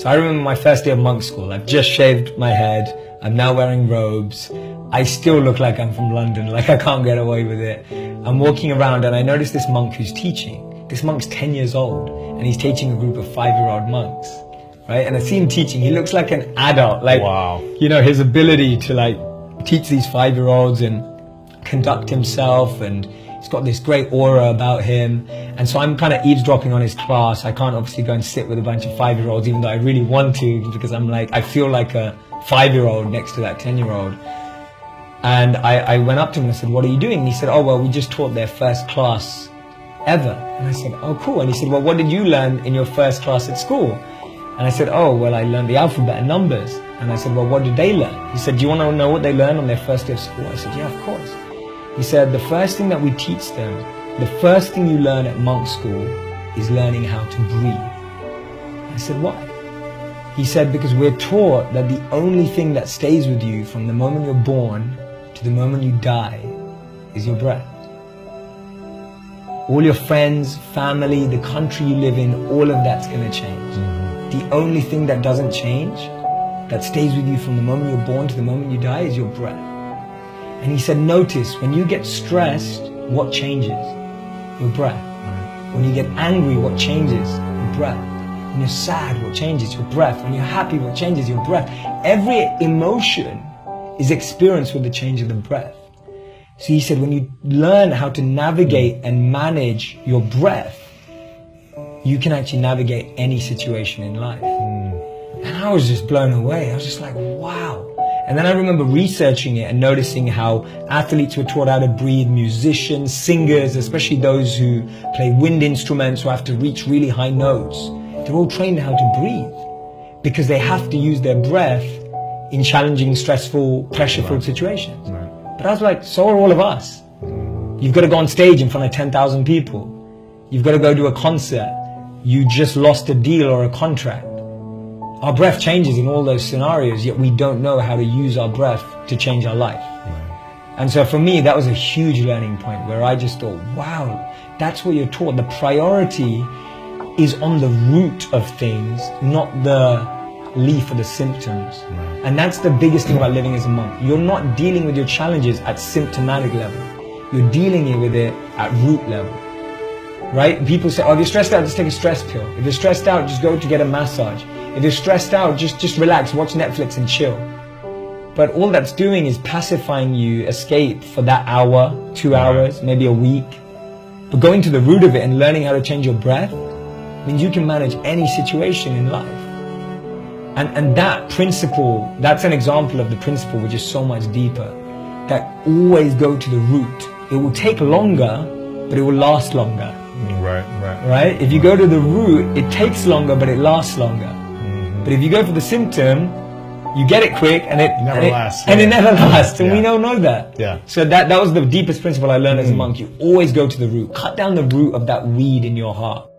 So I remember my first day of monk school. I've just shaved my head. I'm now wearing robes. I still look like I'm from London, like I can't get away with it. I'm walking around and I notice this monk who's teaching. This monk's 10 years old and he's teaching a group of 5-year-old monks, right? And I see him teaching. He looks like an adult, like, wow. You know, his ability to like teach these 5-year-olds and conduct himself, and he's got this great aura about him. And so I'm kind of eavesdropping on his class. I can't obviously go and sit with a bunch of 5-year-olds, even though I really want to, because I'm like, I feel like a 5-year-old next to that 10-year-old. And I went up to him and I said, what are you doing? And he said, oh, well, we just taught their first class ever. And I said, oh, cool. And he said, well, what did you learn in your first class at school? And I said, oh, well, I learned the alphabet and numbers. And I said, well, what did they learn? He said, do you want to know what they learned on their first day of school? I said, yeah, of course. He said, the first thing that we teach them, the first thing you learn at monk school is learning how to breathe. I said, why? He said, because we're taught that the only thing that stays with you from the moment you're born to the moment you die is your breath. All your friends, family, the country you live in, all of that's going to change. The only thing that doesn't change, that stays with you from the moment you're born to the moment you die, is your breath. And he said, notice, when you get stressed, what changes? Your breath. When you get angry, what changes? Your breath. When you're sad, what changes? Your breath. When you're happy, what changes? Your breath. Every emotion is experienced with the change of the breath. So he said, when you learn how to navigate and manage your breath, you can actually navigate any situation in life. And I was just blown away. I was just like, wow. And then I remember researching it and noticing how athletes were taught how to breathe, musicians, singers, especially those who play wind instruments, who have to reach really high notes. They're all trained how to breathe because they have to use their breath in challenging, stressful, pressure-filled situations. But I was like, so are all of us. You've got to go on stage in front of 10,000 people. You've got to go to a concert. You just lost a deal or a contract. Our breath changes in all those scenarios, yet we don't know how to use our breath to change our life. And so for me, that was a huge learning point where I just thought, wow, that's what you're taught. The priority is on the root of things, not the leaf or the symptoms. And that's the biggest thing about living as a monk. You're not dealing with your challenges at symptomatic level. You're dealing with it at root level. Right? People say, oh, if you're stressed out, just take a stress pill. If you're stressed out, just go to get a massage. If you're stressed out, just relax, watch Netflix and chill. But all that's doing is pacifying you, escape for that hour, 2 hours, maybe a week. But going to the root of it and learning how to change your breath means you can manage any situation in life. And that principle, that's an example of the principle which is so much deeper. That always go to the root. It will take longer, but it will last longer. Right? If you go to the root, it takes longer, but it lasts longer. But if you go for the symptom, you get it quick and it never lasts. And it never lasts. And we don't know that. So that was the deepest principle I learned as a monk. You always go to the root. Cut down the root of that weed in your heart.